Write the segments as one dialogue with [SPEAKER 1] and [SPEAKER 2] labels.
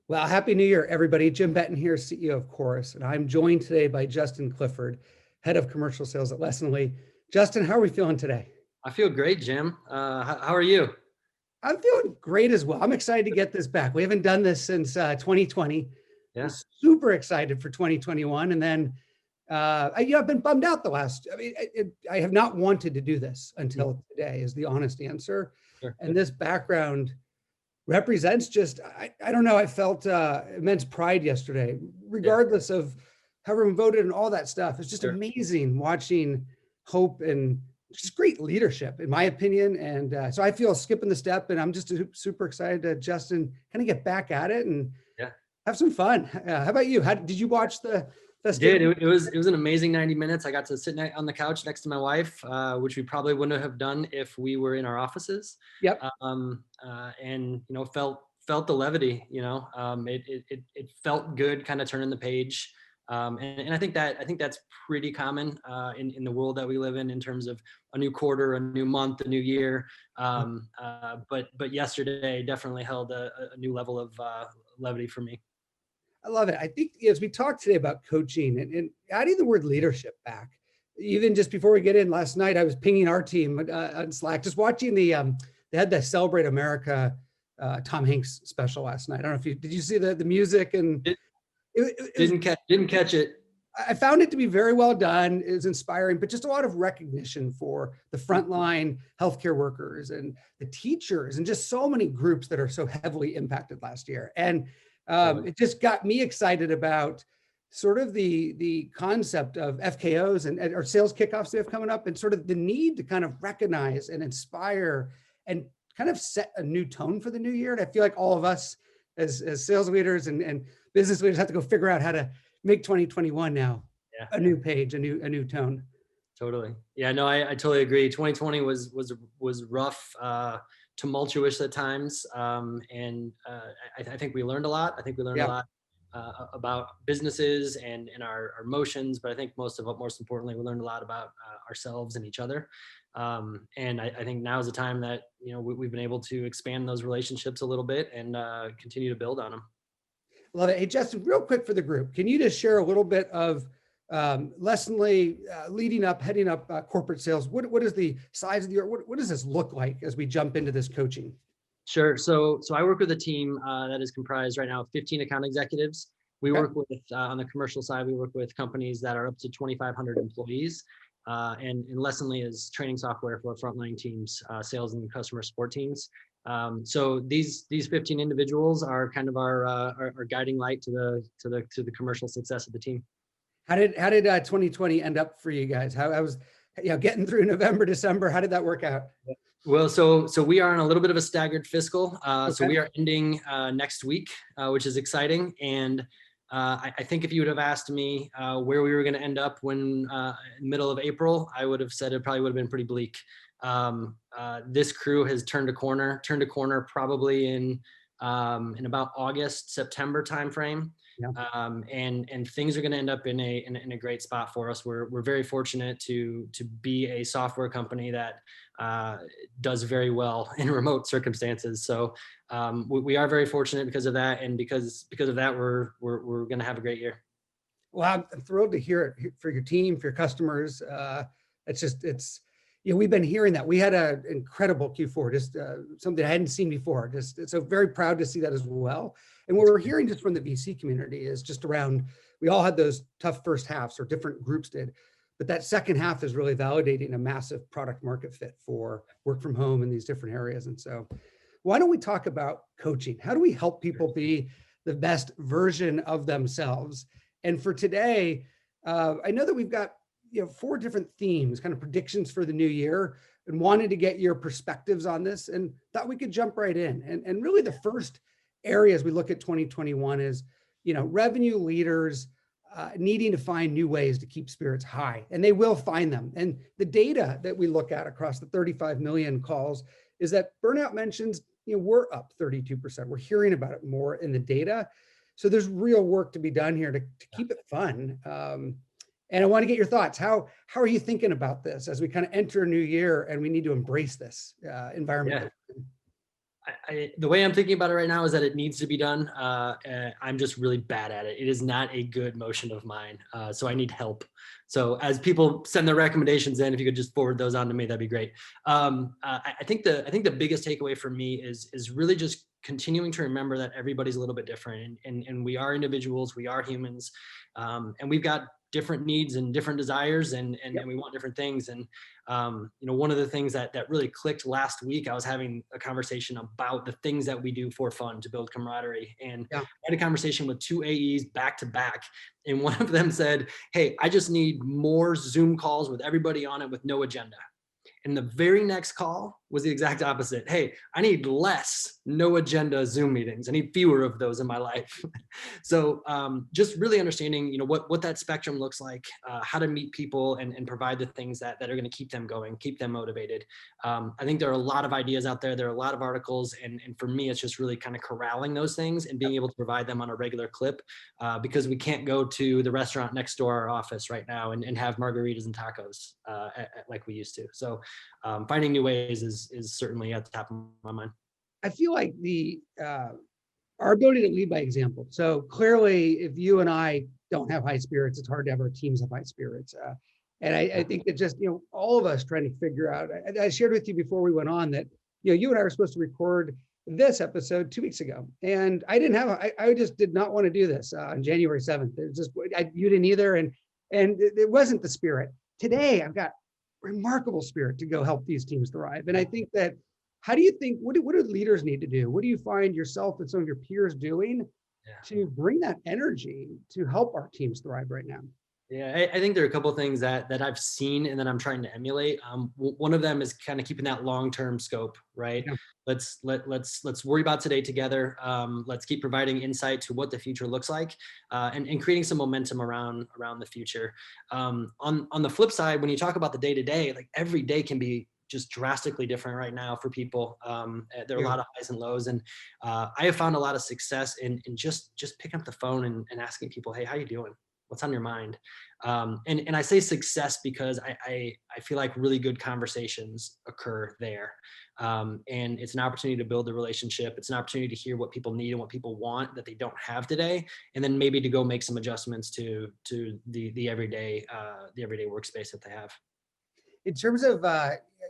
[SPEAKER 1] Well, Happy New Year, everybody. Jim Benton here, CEO of Chorus, and I'm joined today by Justin Clifford, Head of Commercial Sales at Lessonly. Justin, how are we feeling today?
[SPEAKER 2] I feel great, Jim. How are you?
[SPEAKER 1] I'm feeling great as well. I'm excited to get this back. We haven't done this since 2020. I'm
[SPEAKER 2] Yeah,
[SPEAKER 1] super excited for 2021. And then, I've been bummed out the last, I have not wanted to do this
[SPEAKER 2] mm,
[SPEAKER 1] until today is the honest answer.
[SPEAKER 2] sure,
[SPEAKER 1] And this background represents just, I don't know, I felt immense pride yesterday,
[SPEAKER 2] yeah,
[SPEAKER 1] regardless of how everyone voted and all that stuff. It's just
[SPEAKER 2] sure.
[SPEAKER 1] amazing watching hope and just great leadership, in my opinion. And so I feel skipping the step, and I'm just super excited to, Justin, kind of get back at it and
[SPEAKER 2] Yeah,
[SPEAKER 1] have some fun. How about you? How did you watch the
[SPEAKER 2] I did.
[SPEAKER 1] festivities?
[SPEAKER 2] It was an amazing 90 minutes. I got to sit on the couch next to my wife, which we probably wouldn't have done if we were in our offices.
[SPEAKER 1] Yep.
[SPEAKER 2] And felt the levity. It felt good, kind of turning the page. And I think that's pretty common in the world that we live in terms of a new quarter, a new month, a new year. But yesterday definitely held a new level of levity for me.
[SPEAKER 1] I love it. I think as we talk today about coaching and adding the word leadership back, even just before we get in last night, I was pinging our team on Slack, just watching they had the Celebrate America Tom Hanks special last night. I don't know if did you see the music and
[SPEAKER 2] Did,
[SPEAKER 1] it was,
[SPEAKER 2] didn't catch it.
[SPEAKER 1] I found it to be very well done. It was inspiring, but just a lot of recognition for the frontline healthcare workers and the teachers and just so many groups that are so heavily impacted last year. And
[SPEAKER 2] Totally.
[SPEAKER 1] it just got me excited about sort of the concept of FKOs and or sales kickoffs they have coming up, and sort of the need to kind of recognize and inspire and kind of set a new tone for the new year. And I feel like all of us as sales leaders and business leaders have to go figure out how to make 2021 now
[SPEAKER 2] Yeah.
[SPEAKER 1] a new page, a new tone.
[SPEAKER 2] Totally. Yeah, no, I totally agree. 2020 was rough, tumultuous at times, and I think we learned a lot. I think we learned a
[SPEAKER 1] Yeah.
[SPEAKER 2] lot about businesses and our emotions, but I think most importantly, we learned a lot about ourselves and each other. And I think now is the time that we've been able to expand those relationships a little bit and continue to build on them.
[SPEAKER 1] Love it. Hey, Justin, real quick for the group, can you just share a little bit of Lessonly leading up, heading up corporate sales? What is the size of the, what does this look like as we jump into this coaching?
[SPEAKER 2] Sure. So I work with a team that is comprised right now of 15 account executives. We
[SPEAKER 1] Okay.
[SPEAKER 2] work with on the commercial side. We work with companies that are up to 2,500 employees, and Lessonly is training software for frontline teams, sales and customer support teams. So these 15 individuals are kind of our guiding light to the commercial success of the team.
[SPEAKER 1] How did 2020 end up for you guys? How was, getting through November, December? How did that work out?
[SPEAKER 2] Well, so we are in a little bit of a staggered fiscal. So
[SPEAKER 1] Okay.
[SPEAKER 2] we are ending next week, which is exciting. And I think if you would have asked me where we were going to end up when middle of April, I would have said it probably would have been pretty bleak. This crew has turned a corner probably in about August, September timeframe.
[SPEAKER 1] Yeah.
[SPEAKER 2] And things are going to end up in a great spot for us. We're very fortunate to be a software company that does very well in remote circumstances. So we are very fortunate because of that, and because of that, we're going to have a great year.
[SPEAKER 1] Well, I'm thrilled to hear it for your team, for your customers. We've been hearing that. We had an incredible Q4, just something I hadn't seen before. Just so very proud to see that as well. And what we're hearing just from the VC community is just around, we all had those tough first halves, or different groups did, but that second half is really validating a massive product market fit for work from home in these different areas. And so why don't we talk about coaching? How do we help people be the best version of themselves? And for today, I know that we've got 4 different themes, kind of predictions for the new year, and wanted to get your perspectives on this, and thought we could jump right in. And really the first area as we look at 2021 is, revenue leaders needing to find new ways to keep spirits high, and they will find them. And the data that we look at across the 35 million calls is that burnout mentions, we're up 32%. We're hearing about it more in the data. So there's real work to be done here to keep it fun. And I want to get your thoughts. How are you thinking about this as we kind of enter a new year and we need to embrace this environment?
[SPEAKER 2] Yeah. The way I'm thinking about it right now is that it needs to be done. I'm just really bad at it. It is not a good motion of mine. So I need help. So as people send their recommendations in, if you could just forward those on to me, that'd be great. I think the biggest takeaway for me is really just continuing to remember that everybody's a little bit different, and we are individuals, we are humans, and we've got different needs and different desires, and we want different things. And one of the things that really clicked last week, I was having a conversation about the things that we do for fun to build camaraderie, and
[SPEAKER 1] Yeah.
[SPEAKER 2] I had a conversation with two AEs back to back, and one of them said, "Hey, I just need more Zoom calls with everybody on it with no agenda." And the very next call was the exact opposite. "Hey, I need less no agenda Zoom meetings. I need fewer of those in my life." So just really understanding, what that spectrum looks like, how to meet people and provide the things that are going to keep them going, keep them motivated. I think there are a lot of ideas out there. There are a lot of articles. And for me, it's just really kind of corralling those things and being able to provide them on a regular clip, because we can't go to the restaurant next door our office right now and have margaritas and tacos like we used to. So finding new ways is certainly at the top of my mind.
[SPEAKER 1] I feel like our ability to lead by example. So clearly, if you and I don't have high spirits, it's hard to have our teams have high spirits. And I think that just, all of us trying to figure out, I shared with you before we went on that, you and I were supposed to record this episode 2 weeks ago. And I didn't have, I just did not want to do this on January 7th. It was just, you didn't either. And it wasn't the spirit. Today, I've got remarkable spirit to go help these teams thrive. And I think that, how do you think, what do leaders need to do? What do you find yourself and some of your peers doing to bring that energy to help our teams thrive right now?
[SPEAKER 2] Yeah, I think there are a couple of things that I've seen and that I'm trying to emulate. One of them is kind of keeping that long-term scope, right?
[SPEAKER 1] Yeah.
[SPEAKER 2] Let's worry about today together. Let's keep providing insight to what the future looks like, and creating some momentum around the future. On the flip side, when you talk about the day to day, like every day can be just drastically different right now for people. There are a lot of highs and lows, and I have found a lot of success in just picking up the phone and asking people, "Hey, how you doing? What's on your mind?" And I say success because I feel like really good conversations occur there. And it's an opportunity to build a relationship. It's an opportunity to hear what people need and what people want that they don't have today. And then maybe to go make some adjustments to the everyday workspace that they have.
[SPEAKER 1] In terms of,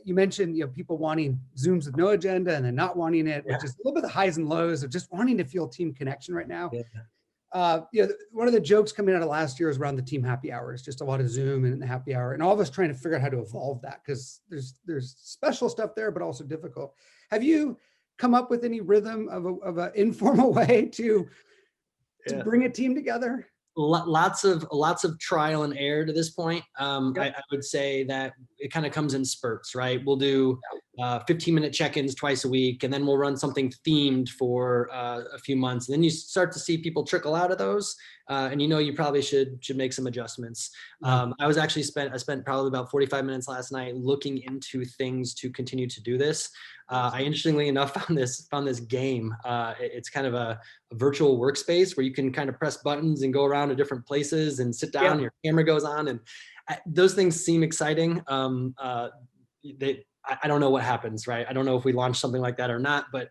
[SPEAKER 1] you mentioned, people wanting Zooms with no agenda and then not wanting it, which is a little bit of the highs and lows of just wanting to feel team connection right now. One of the jokes coming out of last year was around the team happy hours, just a lot of Zoom and the happy hour, and all of us trying to figure out how to evolve that, because there's special stuff there, but also difficult. Have you come up with any rhythm of an informal way to bring a team together?
[SPEAKER 2] Lots of trial and error to this point. I would say that it kind of comes in spurts, right? We'll do 15-minute check-ins twice a week, and then we'll run something themed for a few months. And then you start to see people trickle out of those, and you probably should make some adjustments. I spent probably about 45 minutes last night looking into things to continue to do this. I interestingly enough found this game. It's kind of a virtual workspace where you can kind of press buttons and go around to different places and sit down. Your camera goes on, and those things seem exciting. I don't know what happens, right? I don't know if we launch something like that or not, but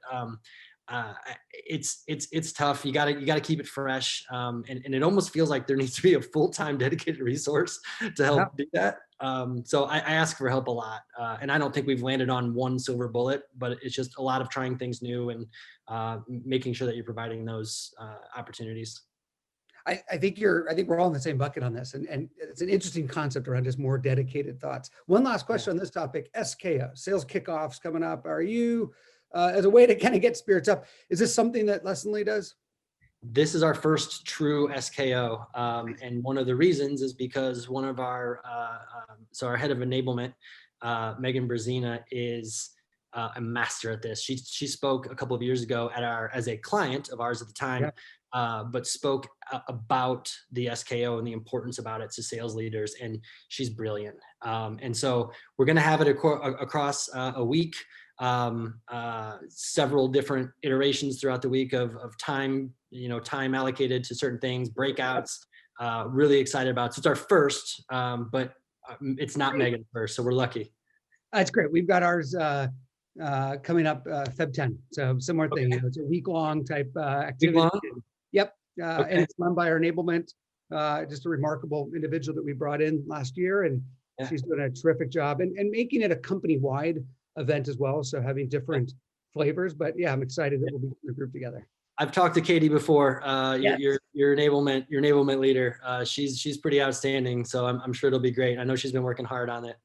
[SPEAKER 2] it's tough. You gotta keep it fresh, and it almost feels like there needs to be a full-time dedicated resource to help do that. So I ask for help a lot, and I don't think we've landed on one silver bullet, but it's just a lot of trying things new and making sure that you're providing those opportunities.
[SPEAKER 1] I think we're all in the same bucket on this, and it's an interesting concept around just more dedicated thoughts. One last question on this topic: SKO, sales kickoffs coming up. Are you, as a way to kind of get spirits up, is this something that Lessonly does?
[SPEAKER 2] This is our first true SKO, and one of the reasons is because one of our our head of enablement, Megan Brazina, is a master at this. She spoke a couple of years ago as a client of ours at the time, but spoke about the SKO and the importance about it to sales leaders, and she's brilliant. And so we're going to have it across a week, several different iterations throughout the week of time, time allocated to certain things, breakouts. Really excited about it. So it's our first, but it's not Megan's first, so we're lucky.
[SPEAKER 1] That's great. We've got ours coming up Feb 10. So similar thing,
[SPEAKER 2] Okay.
[SPEAKER 1] it's a week-long type
[SPEAKER 2] Week
[SPEAKER 1] activity.
[SPEAKER 2] long?
[SPEAKER 1] Yep. And
[SPEAKER 2] Okay.
[SPEAKER 1] it's run by our enablement, just a remarkable individual that we brought in last year. And
[SPEAKER 2] Yeah.
[SPEAKER 1] she's doing a terrific job and making it a company-wide event as well. So having different flavors, but yeah, I'm excited that we'll be in the group together.
[SPEAKER 2] I've talked to Katie before,
[SPEAKER 1] Yes.
[SPEAKER 2] your enablement leader. She's pretty outstanding. So I'm sure it'll be great. I know she's been working hard on it.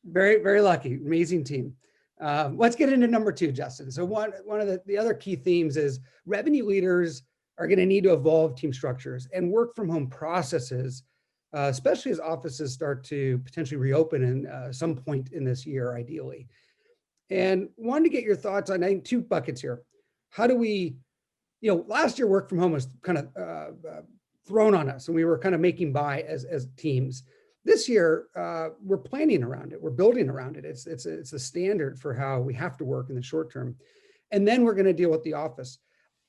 [SPEAKER 1] Very, very lucky, amazing team. Let's get into number 2, Justin. So one of the other key themes is revenue leaders are going to need to evolve team structures and work from home processes, especially as offices start to potentially reopen in some point in this year, ideally. And wanted to get your thoughts on, I think, 2 buckets here. How do we, last year work from home was kind of thrown on us and we were kind of making by as teams. This year, we're planning around it. We're building around it. It's the standard for how we have to work in the short term. And then we're going to deal with the office.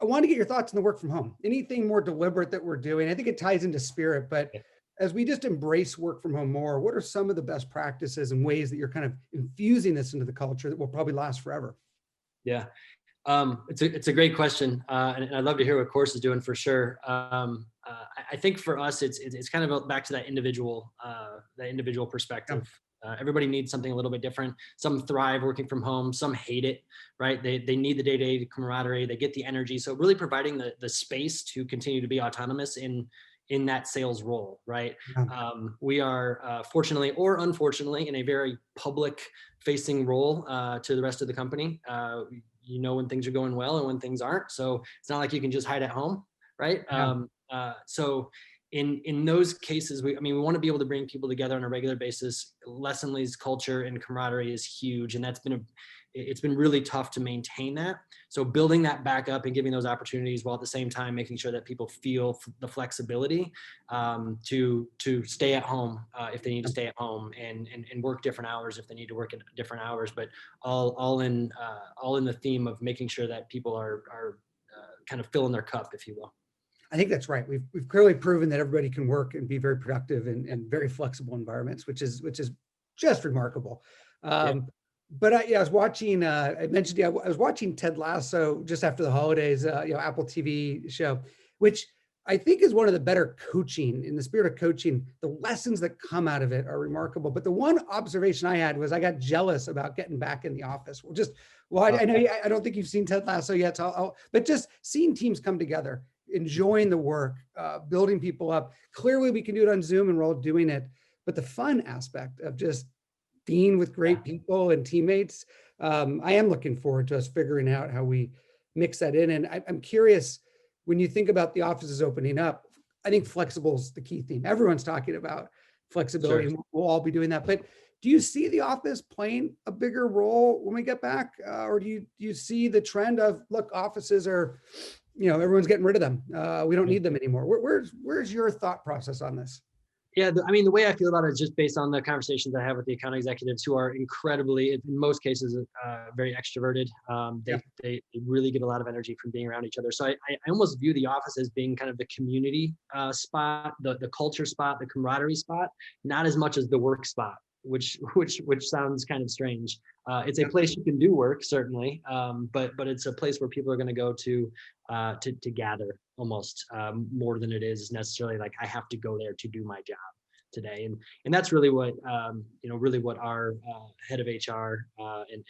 [SPEAKER 1] I want to get your thoughts on the work from home. Anything more deliberate that we're doing? I think it ties into spirit, but as we just embrace work from home more, what are some of the best practices and ways that you're kind of infusing this into the culture that will probably last forever?
[SPEAKER 2] Yeah. It's a great question, and I'd love to hear what Chorus is doing for sure. I think for us, it's kind of back to that individual perspective. Everybody needs something a little bit different. Some thrive working from home, some hate it, right? They need the day-to-day camaraderie, they get the energy. So really providing the space to continue to be autonomous in that sales role, right?
[SPEAKER 1] Yeah.
[SPEAKER 2] We are fortunately or unfortunately in a very public facing role to the rest of the company. When things are going well and when things aren't. So it's not like you can just hide at home, right?
[SPEAKER 1] Yeah.
[SPEAKER 2] So in those cases, we want to be able to bring people together on a regular basis. Lesson Lee's culture and camaraderie is huge, and it's been really tough to maintain that. So building that back up and giving those opportunities while at the same time making sure that people feel the flexibility to stay at home if they need to stay at home and work different hours if they need to work at different hours, but all in the theme of making sure that people are kind of filling their cup, if you will.
[SPEAKER 1] I think that's right. We've clearly proven that everybody can work and be very productive in very flexible environments, which is just remarkable. But I was watching. I mentioned I was watching Ted Lasso just after the holidays. Apple TV show, which I think is one of the better coaching, in the spirit of coaching. The lessons that come out of it are remarkable. But the one observation I had was I got jealous about getting back in the office. I know I don't think you've seen Ted Lasso yet, but just seeing teams come together, enjoying the work, building people up. Clearly we can do it on Zoom and we're all doing it, but the fun aspect of just being with great people and teammates, I am looking forward to us figuring out how we mix that in. And I'm curious, when you think about the offices opening up, I think flexible is the key theme. Everyone's talking about flexibility, and we'll all be doing that. But do you see the office playing a bigger role when we get back? Or do you see the trend of, look, offices are, everyone's getting rid of them. We don't need them anymore. Where's your thought process on this?
[SPEAKER 2] Yeah, the way I feel about it is just based on the conversations I have with the account executives who are incredibly, in most cases, very extroverted. They really get a lot of energy from being around each other. So I almost view the office as being kind of the community spot, the culture spot, the camaraderie spot, not as much as the work spot, which sounds kind of strange. It's a place you can do work, certainly, but it's a place where people are going to go to gather almost more than it is necessarily like I have to go there to do my job today. And that's really what really what our head of HR and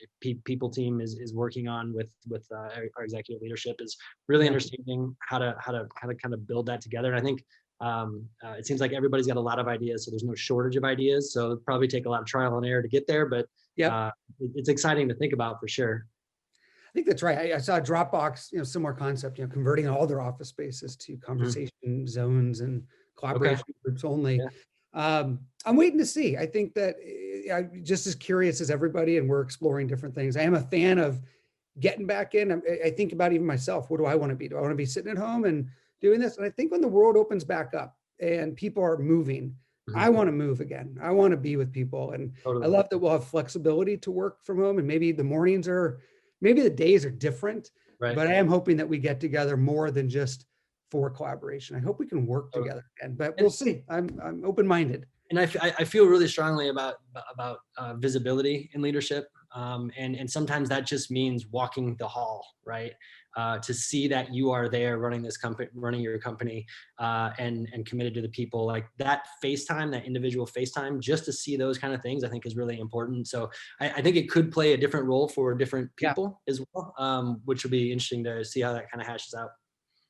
[SPEAKER 2] people team is working on with our executive leadership, is really understanding how to kind of build that together. And I think it seems like everybody's got a lot of ideas, so there's no shortage of ideas. So it'll probably take a lot of trial and error to get there, but it's exciting to think about for sure.
[SPEAKER 1] I think that's right. I saw Dropbox, similar concept, converting all their office spaces to conversation zones and collaboration groups only. I'm waiting to see. I think that I'm just as curious as everybody, and we're exploring different things. I am a fan of getting back in. I think about even myself. What do I want to be? Do I want to be sitting at home and doing this? And I think when the world opens back up and people are moving, I want to move again. I want to be with people. And I love that we'll have flexibility to work from home, and maybe the days are different, but I am hoping that we get together more than just for collaboration. I hope we can work together again, but we'll see. I'm open-minded.
[SPEAKER 2] And I feel really strongly about visibility in leadership. And sometimes that just means walking the hall, right? To see that you are there running this company, running your company, and committed to the people. Like that FaceTime, that individual FaceTime, just to see those kind of things, I think is really important. So I think it could play a different role for different people as well, which will be interesting to see how that kind of hashes out.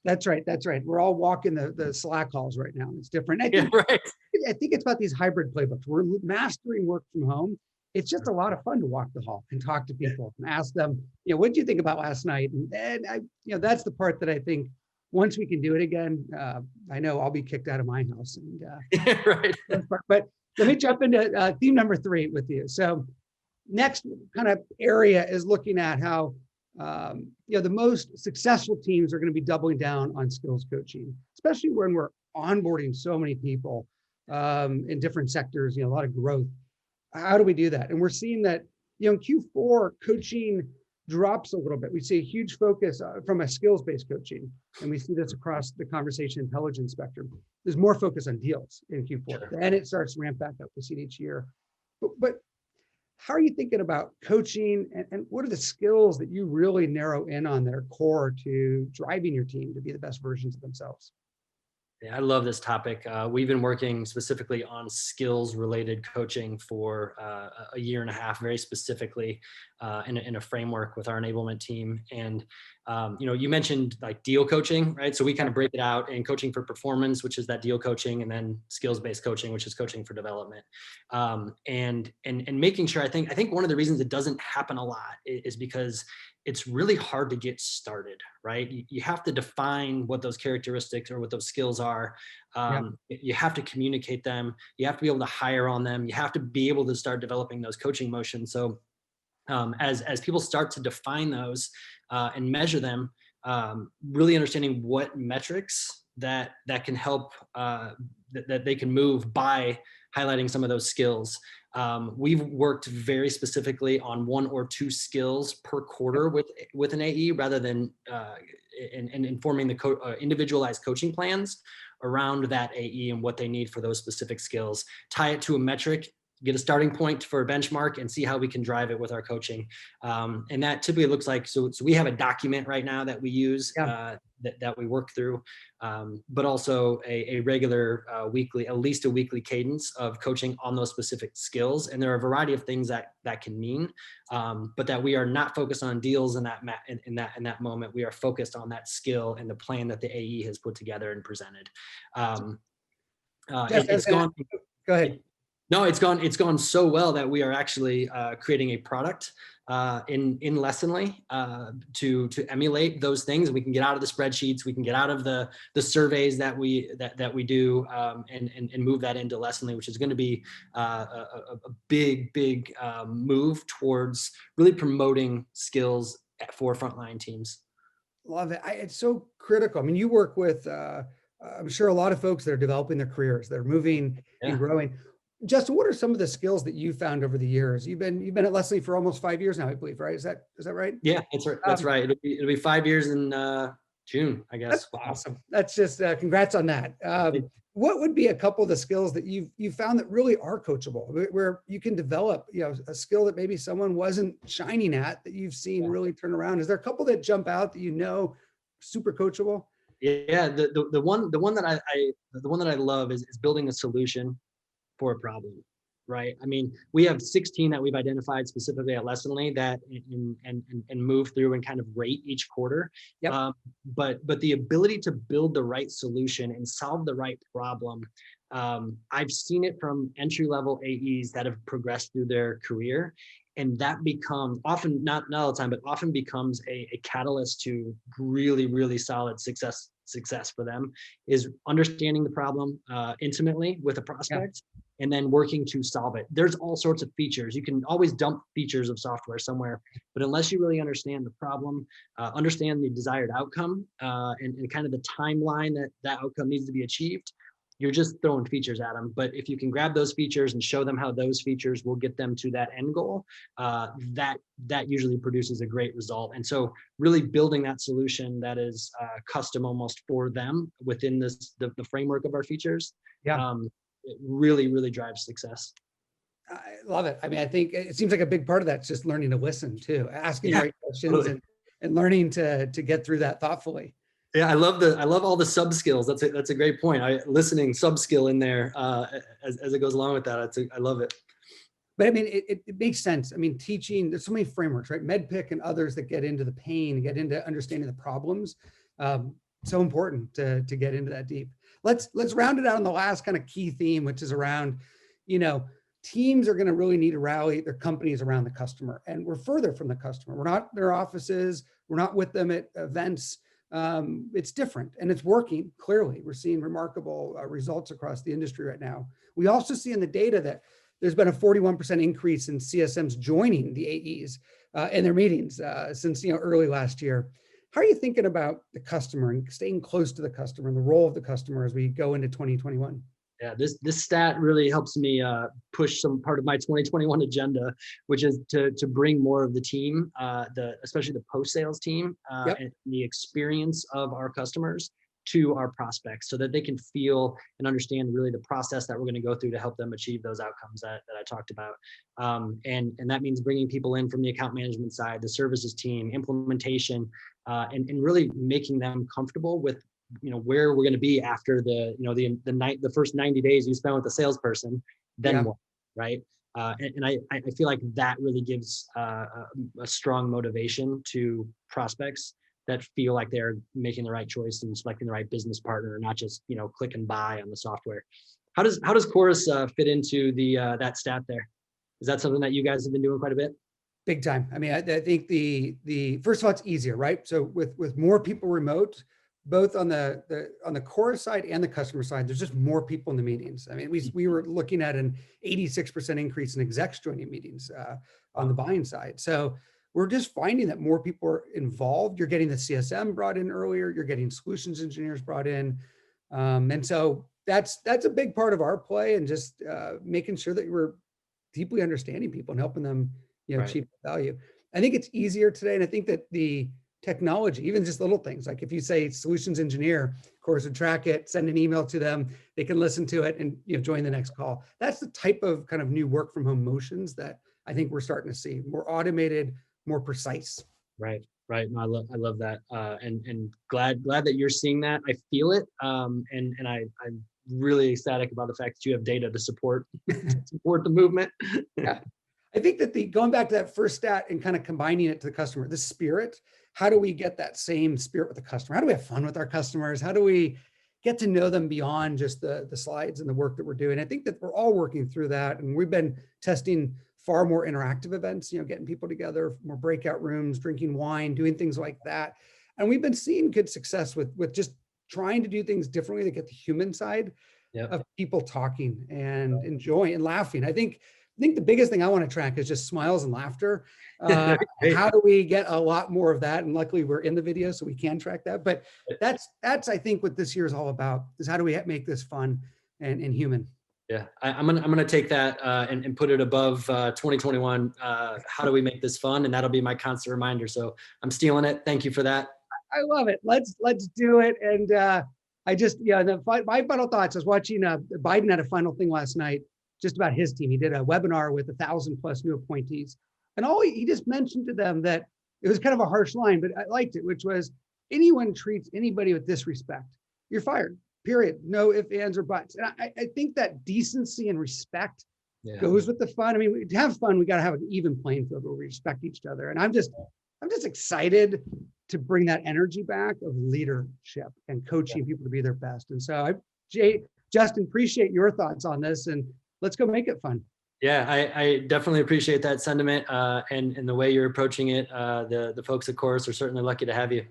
[SPEAKER 1] That's right. That's right. We're all walking the Slack halls right now. It's different.
[SPEAKER 2] Yeah, right.
[SPEAKER 1] I think it's about these hybrid playbooks. We're mastering work from home. It's just a lot of fun to walk the hall and talk to people and ask them, what did you think about last night? And I, that's the part that I think once we can do it again, I know I'll be kicked out of my house. And
[SPEAKER 2] right.
[SPEAKER 1] But let me jump into theme number 3 with you. So next kind of area is looking at how the most successful teams are going to be doubling down on skills coaching, especially when we're onboarding so many people in different sectors, a lot of growth. How do we do that? And we're seeing that, in Q4, coaching drops a little bit. We see a huge focus from a skills-based coaching, and we see this across the conversation intelligence spectrum. There's more focus on deals in Q4. Sure. Then it starts to ramp back up. We see it each year. But how are you thinking about coaching, and what are the skills that you really narrow in on their core to driving your team to be the best versions of themselves?
[SPEAKER 2] Yeah, I love this topic. We've been working specifically on skills-related coaching for a year and a half, very specifically in a framework with our enablement team. And you mentioned like deal coaching, right? So we kind of break it out in coaching for performance, which is that deal coaching, and then skills-based coaching, which is coaching for development. And making sure, I think one of the reasons it doesn't happen a lot is because it's really hard to get started, right? You have to define what those characteristics or what those skills are. You have to communicate them. You have to be able to hire on them. You have to be able to start developing those coaching motions. So as people start to define those and measure them, really understanding what metrics that can help, that they can move by highlighting some of those skills. We've worked very specifically on 1 or 2 skills per quarter with an AE, rather than in informing the individualized coaching plans around that AE and what they need for those specific skills. Tie it to a metric, get a starting point for a benchmark, and see how we can drive it with our coaching. And that typically looks like, so we have a document right now that we use, that we work through, but also a regular weekly, at least a weekly cadence of coaching on those specific skills. And there are a variety of things that can mean, but that we are not focused on deals in that moment. We are focused on that skill and the plan that the AE has put together and presented. It's gone.
[SPEAKER 1] Go ahead.
[SPEAKER 2] No, it's gone so well that we are actually creating a product in Lessonly to emulate those things. We can get out of the spreadsheets, we can get out of the surveys that we do, and move that into Lessonly, which is going to be a big move towards really promoting skills for frontline teams.
[SPEAKER 1] Love it. It's so critical. I mean, you work with, I'm sure, a lot of folks that are developing their careers, they're moving and growing. Justin, what are some of the skills that you found over the years? You've been at Lessonly for almost 5 years now, I believe, right? Is that right?
[SPEAKER 2] Yeah, that's right. It'll be 5 years in June, I guess.
[SPEAKER 1] That's awesome. That's just congrats on that. What would be a couple of the skills that you found that really are coachable, where you can develop, a skill that maybe someone wasn't shining at, that you've seen really turn around? Is there a couple that jump out that super coachable?
[SPEAKER 2] Yeah, the one that I love is building a solution for a problem, right? I mean, we have 16 that we've identified specifically at Lessonly that and move through and kind of rate each quarter. But the ability to build the right solution and solve the right problem, I've seen it from entry-level AEs that have progressed through their career, and that becomes often, not all the time, but often becomes a catalyst to really solid success for them, is understanding the problem intimately with a prospect, and then working to solve it. There's all sorts of features. You can always dump features of software somewhere, but unless you really understand the problem, understand the desired outcome, and kind of the timeline that outcome needs to be achieved, you're just throwing features at them. But if you can grab those features and show them how those features will get them to that end goal, that usually produces a great result. And so really building that solution that is custom almost for them within the framework of our features, it really drives success.
[SPEAKER 1] I love it. I mean, I think it seems like a big part of that's just learning to listen too, asking the
[SPEAKER 2] Yeah,
[SPEAKER 1] right questions
[SPEAKER 2] totally.
[SPEAKER 1] and learning to get through that thoughtfully.
[SPEAKER 2] Yeah, I love all the sub skills. That's a great point. Listening sub skill in there as it goes along with that. I love it.
[SPEAKER 1] But I mean, it makes sense. I mean, teaching, there's so many frameworks, right? MedPIC and others that get into the pain, get into understanding the problems. Um, so important to get into that deep. Let's round it out on the last kind of key theme, which is around, you know, teams are going to really need to rally their companies around the customer. And we're further from the customer. We're not in their offices. We're not with them at events. It's different and it's working. Clearly, we're seeing remarkable results across the industry right now. We also see in the data that there's been a 41% increase in CSMs joining the AEs in their meetings since early last year. How are you thinking about the customer and staying close to the customer and the role of the customer as we go into 2021?
[SPEAKER 2] Yeah, this stat really helps me push some part of my 2021 agenda, which is to bring more of the team, especially the post sales team,
[SPEAKER 1] Yep.
[SPEAKER 2] and the experience of our customers to our prospects, so that they can feel and understand really the process that we're going to go through to help them achieve those outcomes that I talked about. And that means bringing people in from the account management side, the services team, implementation, and really making them comfortable with where we're going to be after the first 90 days you spend with the salesperson, then
[SPEAKER 1] Yeah.
[SPEAKER 2] what, right? And I feel like that really gives a strong motivation to prospects that feel like they're making the right choice and selecting the right business partner, not just click and buy on the software. How does Chorus fit into that stat there? Is that something that you guys have been doing quite a bit?
[SPEAKER 1] Big time. I mean, I think the first of all, it's easier, right? So with more people remote, both on the Chorus side and the customer side, there's just more people in the meetings. I mean, we were looking at an 86% increase in execs joining meetings on the buying side. So we're just finding that more people are involved. You're getting the CSM brought in earlier. You're getting solutions engineers brought in, and so that's a big part of our play, and just making sure that we're deeply understanding people and helping them
[SPEAKER 2] Right.
[SPEAKER 1] achieve value. I think it's easier today, and I think that the technology, even just little things like if you say solutions engineer, of course, would track it, send an email to them, they can listen to it and join the next call. That's the type of kind of new work from home motions that I think we're starting to see, more automated, more precise.
[SPEAKER 2] Right. No, I love that, and glad that you're seeing that. I feel it, and I'm really ecstatic about the fact that you have data to support the movement.
[SPEAKER 1] Yeah. I think that going back to that first stat and kind of combining it to the customer, the spirit, how do we get that same spirit with the customer? How do we have fun with our customers? How do we get to know them beyond just the slides and the work that we're doing? I think that we're all working through that. And we've been testing far more interactive events, getting people together, more breakout rooms, drinking wine, doing things like that. And we've been seeing good success with just trying to do things differently to get the human side
[SPEAKER 2] Yep.
[SPEAKER 1] of people talking and enjoying and laughing. I think the biggest thing I want to track is just smiles and laughter. How do we get a lot more of that? And luckily we're in the video, so we can track that. But that's I think what this year is all about, is how do we make this fun and human?
[SPEAKER 2] Yeah, I'm gonna take that and put it above 2021. How do we make this fun? And that'll be my constant reminder. So I'm stealing it. Thank you for that.
[SPEAKER 1] I love it. Let's do it. And I just my final thoughts. I was watching Biden had a final thing last night just about his team. He did a webinar with 1,000+ new appointees, and he just mentioned to them that it was kind of a harsh line, but I liked it, which was, anyone treats anybody with disrespect, you're fired. Period. No ifs, ands, or buts. And I think that decency and respect goes with the fun. I mean, to have fun, we got to have an even playing field where we respect each other. And I'm just excited to bring that energy back of leadership and coaching people to be their best. And so Justin, appreciate your thoughts on this, and let's go make it fun.
[SPEAKER 2] Yeah, I definitely appreciate that sentiment and the way you're approaching it. The folks at Chorus are certainly lucky to have you.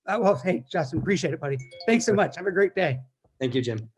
[SPEAKER 1] Well, hey, Justin, appreciate it, buddy. Thanks so much. Have a great day.
[SPEAKER 2] Thank you, Jim.